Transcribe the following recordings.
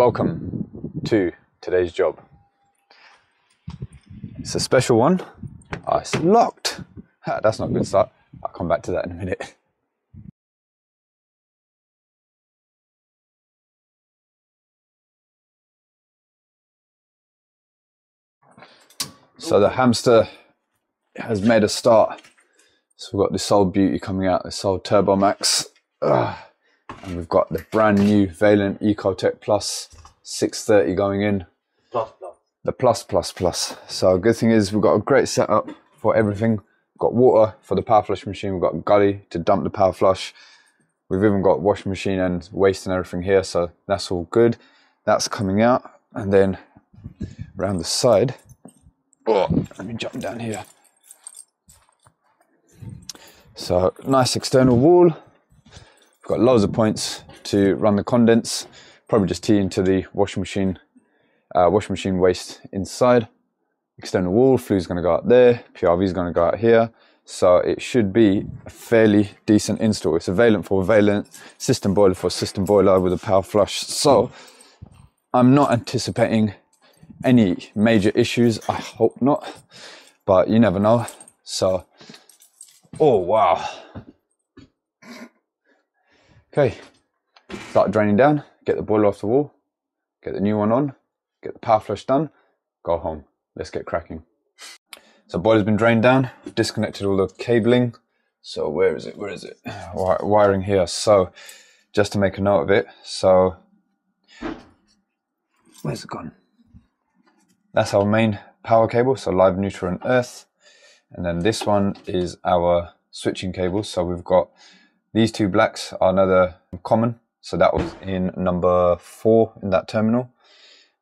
Welcome to today's job. It's a special one. Oh, it's locked. That's not a good start. I'll come back to that in a minute. So the hamster has made a start. So we've got this old beauty coming out, this old Turbomax. And we've got the brand new Vaillant Ecotec Plus 630 going in. The plus. So good thing is we've got a great setup for everything. We've got water for the power flush machine. We've got a gully to dump the power flush. We've even got washing machine and waste and everything here. So that's all good. That's coming out. And then around the side, let me jump down here. So nice external wall. We've got loads of points to run the condense. Probably just tee into the washing machine waste inside. External wall, flue's going to go out there, PRV is going to go out here. So it should be a fairly decent install. It's a Vaillant for Vaillant, system boiler for system boiler with a power flush. So I'm not anticipating any major issues. I hope not, but you never know. So, oh wow. Okay, start draining down, get the boiler off the wall, get the new one on, get the power flush done, go home. Let's get cracking. So boiler's been drained down, disconnected all the cabling. So where is it? Wiring here. So just to make a note of it. So where's it gone? That's our main power cable. So live, neutral and earth. And then this one is our switching cable. So we've got these two blacks are another common. So that was in number 4 in that terminal.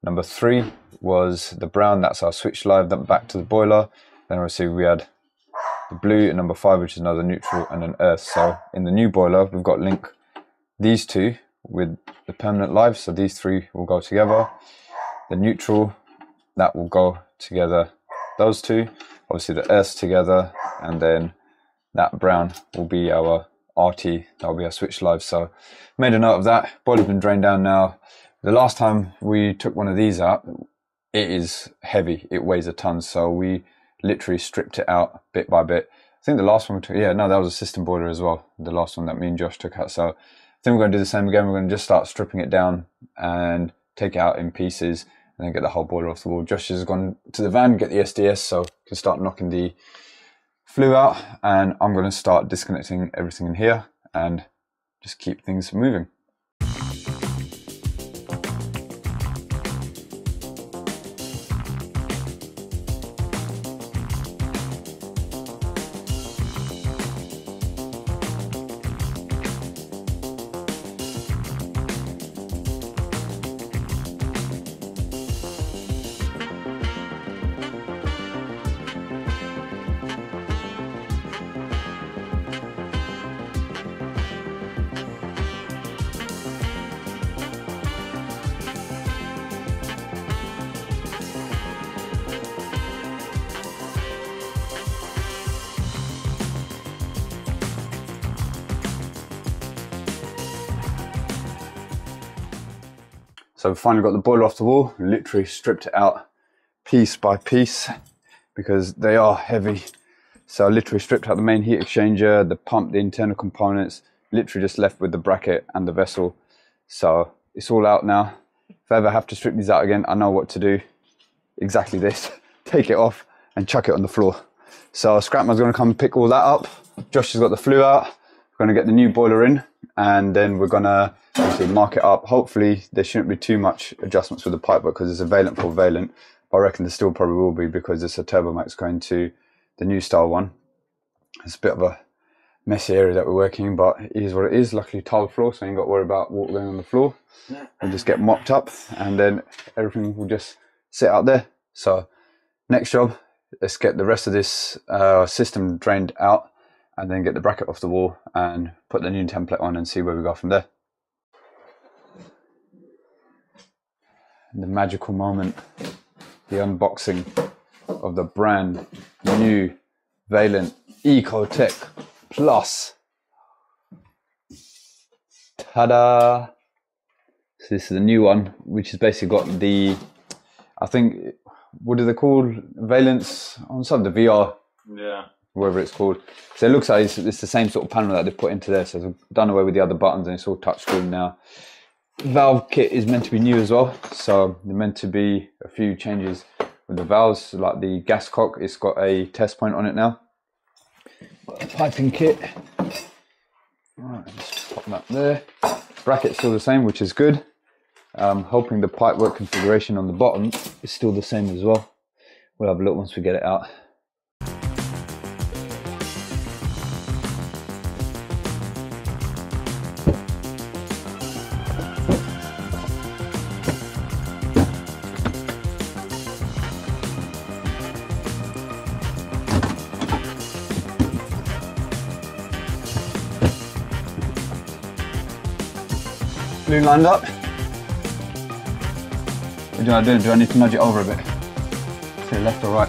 Number 3 was the brown, that's our switch live, then back to the boiler. Then obviously we had the blue in number 5, which is another neutral and an earth. So in the new boiler, we've got link these two with the permanent live. So these 3 will go together. The neutral, that will go together, those 2. Obviously the earths together, and then that brown will be our RT, that will be our switch live. So made a note of that. Boiler's been drained down now. The last time we took one of these out, it is heavy, it weighs a ton, so we literally stripped it out bit by bit. I think the last one we took, yeah, no, that was a system boiler as well, the last one that me and Josh took out. So I think we're going to do the same again. We're going to just start stripping it down and take it out in pieces and then get the whole boiler off the wall. Josh has gone to the van, get the SDS, so can start knocking the flue out, and I'm going to start disconnecting everything in here and just keep things moving. So we've finally got the boiler off the wall, literally stripped it out piece by piece because they are heavy. So I literally stripped out the main heat exchanger, the pump, the internal components, literally just left with the bracket and the vessel. So it's all out now. If I ever have to strip these out again, I know what to do. Exactly this, take it off and chuck it on the floor. So Scrapman's gonna come pick all that up. Josh has got the flue out. We're gonna get the new boiler in, and then we're gonna obviously mark it up. Hopefully there shouldn't be too much adjustments with the pipe because it's a Vaillant for Vaillant, but I reckon there still probably will be because it's a Turbomax going to the new style one. It's a bit of a messy area that we're working in, but it is what it is. Luckily tiled floor, so you ain't got to worry about water going on the floor. We'll just get mopped up and then everything will just sit out there. So next job, let's get the rest of this system drained out and then get the bracket off the wall and put the new template on and see where we go from there. The magical moment, the unboxing of the brand new Vaillant Ecotec Plus. Ta-da! So this is the new one, which has basically got the, I think, what are they called? Vaillants on some of the VR. Yeah. Whatever it's called. So it looks like it's the same sort of panel that they've put into there. So they've done away with the other buttons and it's all touchscreen now. Valve kit is meant to be new as well. So there's meant to be a few changes with the valves, like the gas cock. It's got a test point on it now. Piping kit. Right, just pop that there. Bracket's still the same, which is good. Hoping the pipework configuration on the bottom is still the same as well. We'll have a look once we get it out. Flue lined up. What do I do? Do I need to nudge it over a bit? To left or right?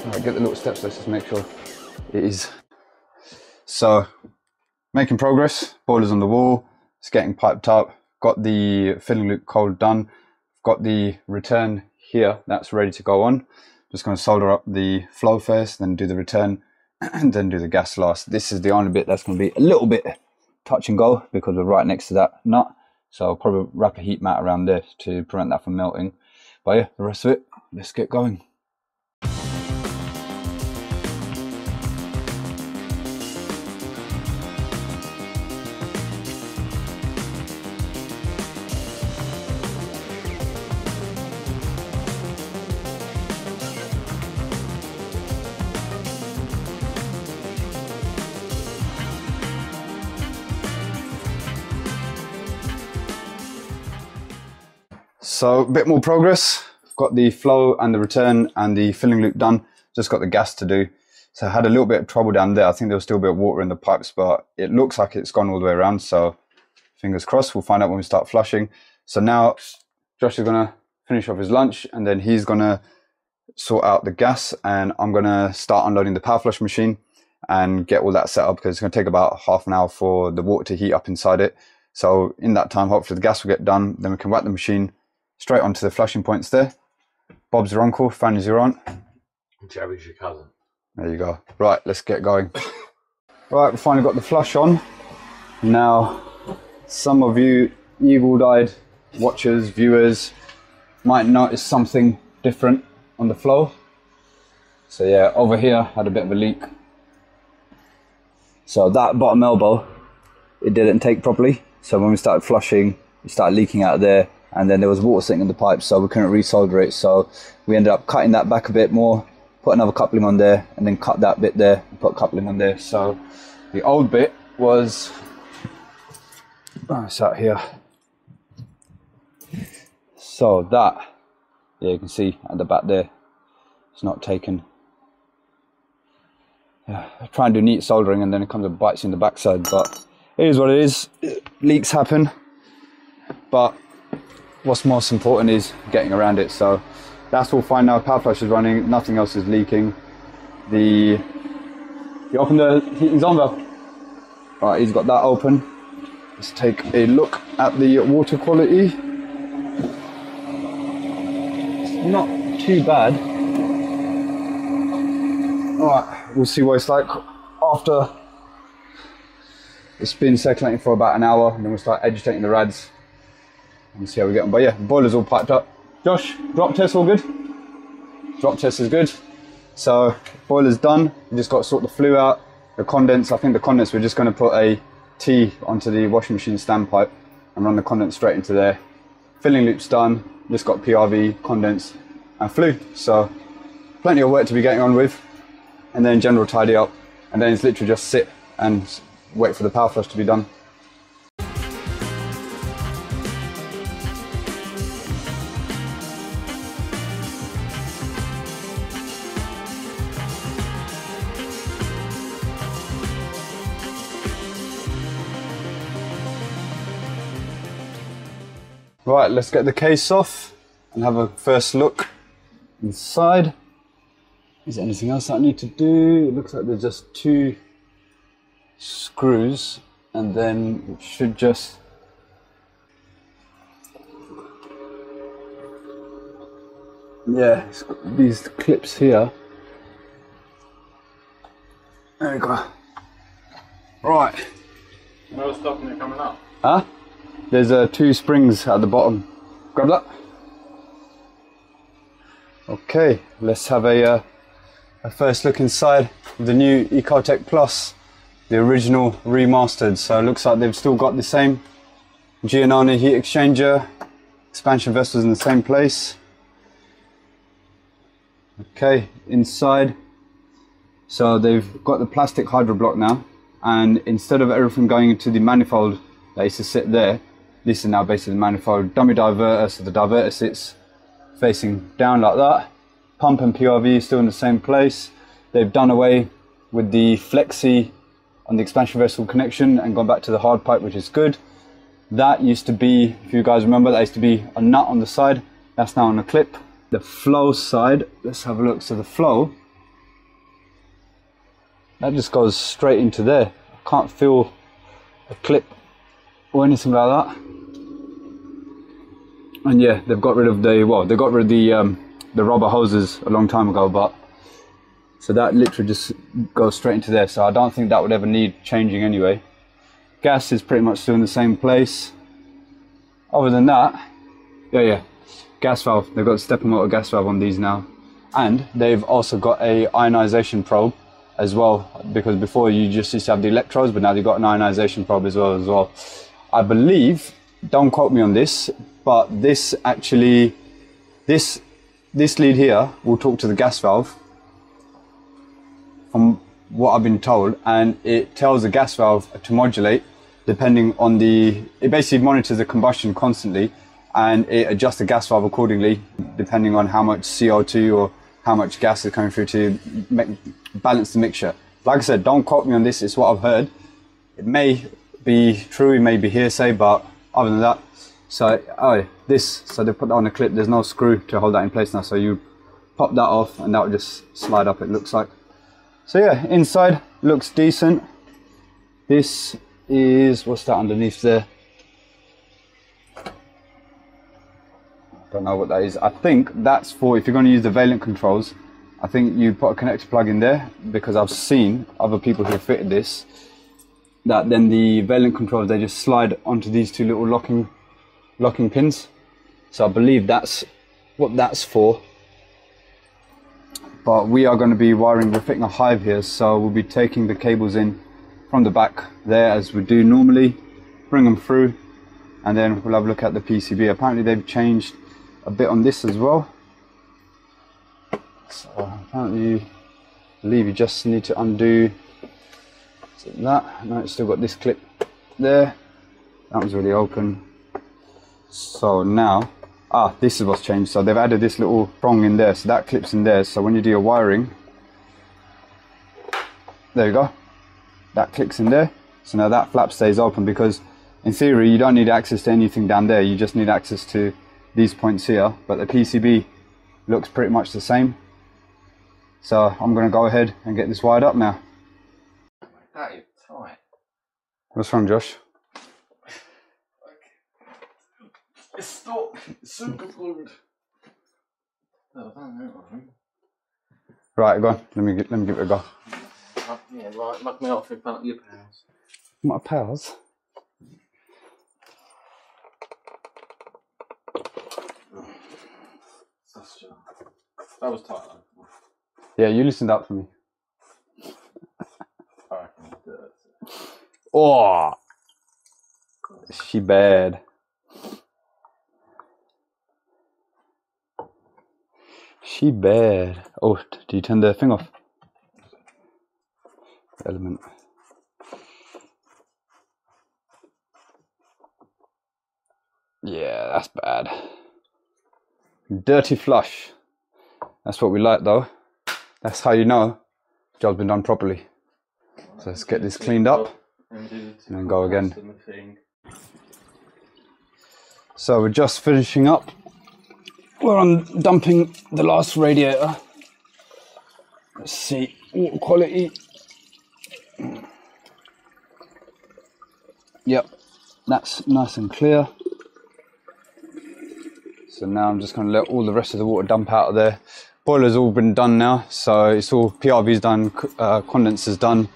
Alright, get the little steps, let's just make sure it is. So, making progress, boiler's on the wall, it's getting piped up, got the filling loop cold done, got the return here, that's ready to go on. Just going to solder up the flow first, then do the return, and then do the gas last. This is the only bit that's going to be a little bit touch and go, because we're right next to that nut. So I'll probably wrap a heat mat around there to prevent that from melting. But yeah, the rest of it, let's get going. So a bit more progress. Got the flow and the return and the filling loop done. Just got the gas to do. So I had a little bit of trouble down there. I think there was still a bit of water in the pipes, but it looks like it's gone all the way around. So fingers crossed, we'll find out when we start flushing. So now Josh is gonna finish off his lunch and then he's gonna sort out the gas and I'm gonna start unloading the power flush machine and get all that set up, because it's gonna take about half an hour for the water to heat up inside it. So in that time, hopefully the gas will get done. Then we can whack the machine straight onto the flushing points there. Bob's your uncle, Fanny's your aunt. Jerry's your cousin. There you go. Right, let's get going. Right, we finally got the flush on. Now, some of you evil-eyed watchers, viewers, might notice something different on the flow. So yeah, over here, had a bit of a leak. So that bottom elbow, it didn't take properly. So when we started flushing, it started leaking out of there. And then there was water sitting in the pipe, so we couldn't resolder it. So we ended up cutting that back a bit more, put another coupling on there, and then cut that bit there, and put coupling on there. So the old bit was, it's out here. So that, yeah, you can see at the back there, it's not taken. Yeah, I try and do neat soldering and then it comes and bites you in the backside, but it is what it is. Leaks happen, but what's most important is getting around it. So that's all fine now. Power flush is running, nothing else is leaking. You open the heating zone valve. Right, he's got that open. Let's take a look at the water quality. It's not too bad. Alright, we'll see what it's like after it's been circulating for about an hour, and then we'll start agitating the rads and see how we get on. But yeah, boiler's all piped up. Josh, drop test all good? Drop test is good. So boiler's done. We just got to sort the flue out. The condense, I think the condense, we're just going to put a T onto the washing machine standpipe and run the condense straight into there. Filling loop's done. Just got PRV, condense and flue. So plenty of work to be getting on with. And then general tidy up. And then it's literally just sit and wait for the power flush to be done. Right, let's get the case off and have a first look inside. Is there anything else I need to do? It looks like there's just 2 screws, and then it should just it's got these clips here. There we go. Right. No stopping it coming up. Huh? There's 2 springs at the bottom. Grab that. Okay, let's have a first look inside the new Ecotec Plus, the original remastered. So it looks like they've still got the same Giannani heat exchanger, expansion vessels in the same place. Okay, inside, so they've got the plastic hydro block now, and instead of everything going into the manifold that used to sit there, this is now basically the manifold dummy diverter, so the diverter sits facing down like that. Pump and PRV is still in the same place. They've done away with the flexi on the expansion vessel connection and gone back to the hard pipe, which is good. That used to be, if you guys remember, that used to be a nut on the side. That's now on a clip. The flow side, let's have a look. So the flow, that just goes straight into there. I can't feel a clip or anything like that. And yeah, they've got rid of the, well, they got rid of the rubber hoses a long time ago, but so that literally just goes straight into there. So I don't think that would ever need changing anyway. Gas is pretty much still in the same place. Other than that, yeah, gas valve. They've got a stepper motor gas valve on these now, and they've also got a ionization probe as well, because before you just used to have the electrodes, but now they've got an ionization probe as well. I believe, don't quote me on this, but this actually, this lead here will talk to the gas valve from what I've been told, and it tells the gas valve to modulate depending on it basically monitors the combustion constantly, and it adjusts the gas valve accordingly depending on how much CO2 or how much gas is coming through to balance the mixture. Like I said, don't quote me on this, it's what I've heard. It may be true, it may be hearsay, but other than that, so they put that on a clip. There's no screw to hold that in place now, so you pop that off and that will just slide up, it looks like. So yeah, inside looks decent. This is, what's that underneath there? Don't know what that is. I think that's for, if you're going to use the Vaillant controls, I think you put a connector plug in there, because I've seen other people who fitted this, that then the Vaillant controls, they just slide onto these 2 little locking pins. So I believe that's what that's for. But we are going to be wiring, we're fitting a hive here, so we'll be taking the cables in from the back there as we do normally, bring them through, and then we'll have a look at the PCB. Apparently they've changed a bit on this as well. So apparently, I believe you just need to undo that. No, it's still got this clip there. That was really open. So now, this is what's changed. So they've added this little prong in there, so that clips in there. So when you do your wiring, there you go, that clicks in there. So now that flap stays open, because in theory you don't need access to anything down there, you just need access to these points here. But the PCB looks pretty much the same. So I'm going to go ahead and get this wired up now. That is tight. What's wrong, Josh? It's stuck. It's super glued. No, I don't know. Right, go on. Let me give it a go. Yeah, right. Knock me off in front of your pals. My pals? That was tight. Yeah, you listened up for me. I reckon. Oh, she bad. She bad. Oh, do you turn the thing off? Element. Yeah, that's bad. Dirty flush. That's what we like though. That's how you know job's been done properly. So let's get this cleaned up and then go again. So we're just finishing up. We're on dumping the last radiator. Let's see, water quality. Yep, that's nice and clear. So now I'm just going to let all the rest of the water dump out of there. Boiler's all been done now, so it's all PRV's done, condenser's done.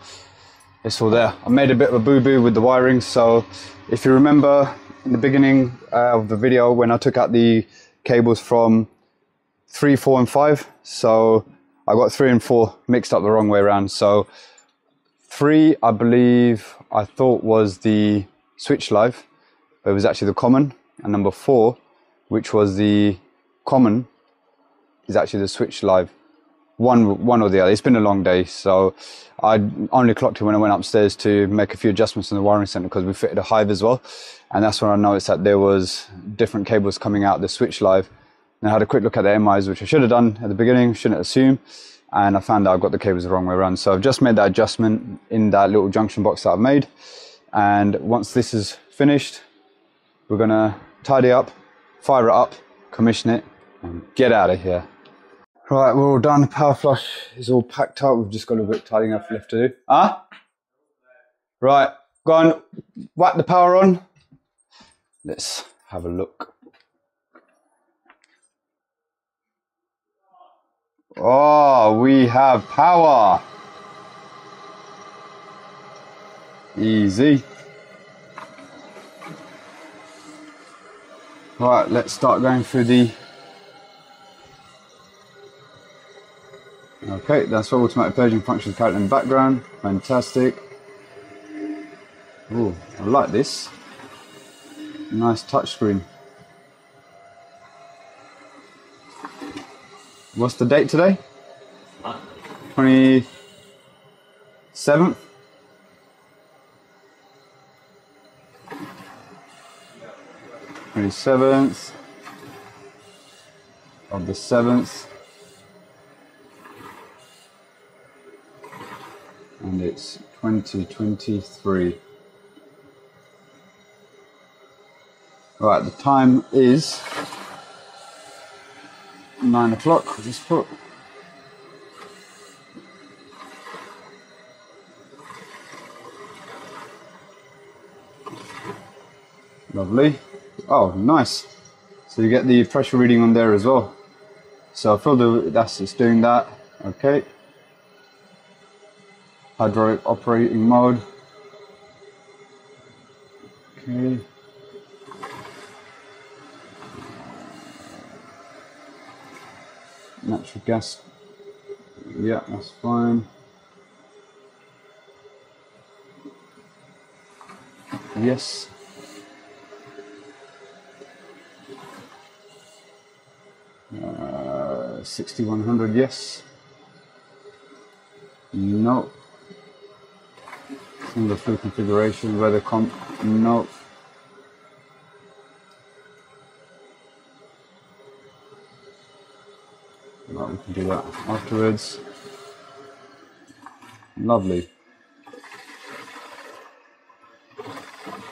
It's all there. I made a bit of a boo-boo with the wiring, so if you remember in the beginning of the video when I took out the cables from 3, 4 and 5, so I got 3 and 4 mixed up the wrong way around. So 3, I believe I thought was the switch live, but it was actually the common, and number 4, which was the common, is actually the switch live. One or the other. It's been a long day, so I only clocked it when I went upstairs to make a few adjustments in the wiring center because we fitted a hive as well, and that's when I noticed that there was different cables coming out the switch live. And I had a quick look at the MIs, which I should have done at the beginning, shouldn't assume, and I found out I've got the cables the wrong way around. So I've just made that adjustment in that little junction box that I've made, and once this is finished, we're gonna tidy up, fire it up, commission it, and get out of here. Right, we're all done. Power flush is all packed up. We've just got a bit of tidying up left to do. Huh? Right, go on, whack the power on. Let's have a look. Oh, we have power. Easy. Right, let's start going through the... Okay, that's what automatic purging function current in the background. Fantastic. Oh, I like this. Nice touchscreen. What's the date today? 27th? 27th of the 7th. And it's 2023. Right, the time is 9 o'clock. I'll just put. Lovely. Oh, nice. So you get the pressure reading on there as well. So I feel that's it's doing that. Okay. Hydraulic operating mode. Okay. Natural gas. Yeah, that's fine. Yes. Uh, 6100, yes. No. Single flue configuration, weather comp, no. No, we can do that afterwards. Lovely.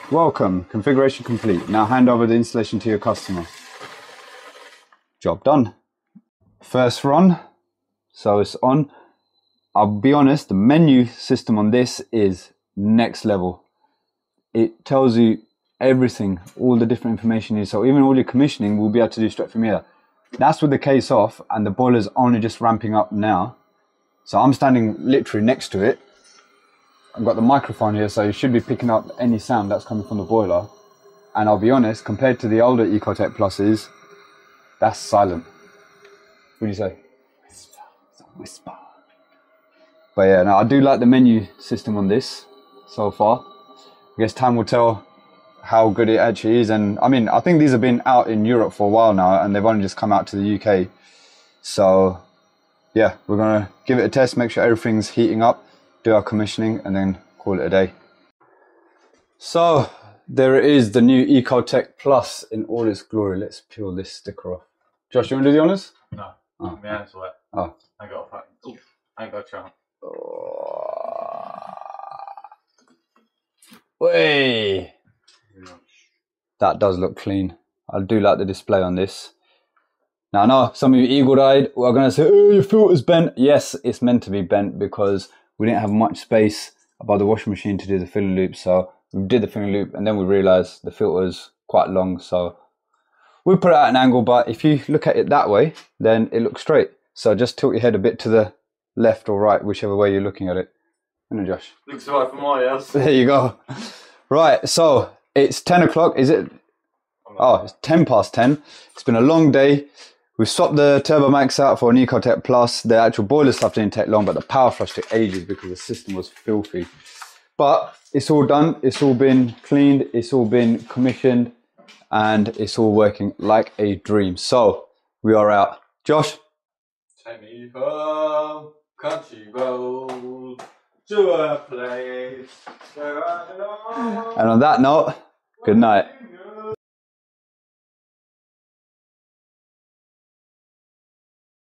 Welcome, configuration complete. Now hand over the installation to your customer. Job done. First run, so it's on. I'll be honest, the menu system on this is next level. It tells you everything, all the different information you need. So even all your commissioning we'll be able to do straight from here. That's with the case off and the boiler's only just ramping up now. So I'm standing literally next to it. I've got the microphone here, so you should be picking up any sound that's coming from the boiler. And I'll be honest, compared to the older Ecotec Pluses, that's silent. What do you say? Whisper. It's a whisper. But yeah, no, I do like the menu system on this so far. I guess time will tell how good it actually is. And I mean, I think these have been out in Europe for a while now and they've only just come out to the UK. So yeah, we're gonna give it a test, make sure everything's heating up, do our commissioning and then call it a day. So there it is, the new Ecotec Plus in all its glory. Let's peel this sticker off. Josh, you want to do the honours? No. Oh. My hand's wet. Oh. I got a fucking. Oof. I ain't got a chance. Way. That does look clean. I do like the display on this. Now I know some of you eagle-eyed are going to say, oh, your filter's bent. Yes, it's meant to be bent because we didn't have much space above the washing machine to do the filling loop. So we did the filling loop and then we realised the filter's quite long. So we put it at an angle, but if you look at it that way, then it looks straight. So just tilt your head a bit to the left or right, whichever way you're looking at it. Isn't it, Josh? Looks right for my house. There you go. Right, so it's 10 o'clock, is it? Oh, it's 10 past 10. It's been a long day. We swapped the Turbomax out for an Ecotec Plus. The actual boiler stuff didn't take long, but the power flush took ages because the system was filthy. But it's all done. It's all been cleaned. It's all been commissioned. And it's all working like a dream. So we are out. Josh? Take me home, country road, to a place where I belong. And on that note, good night.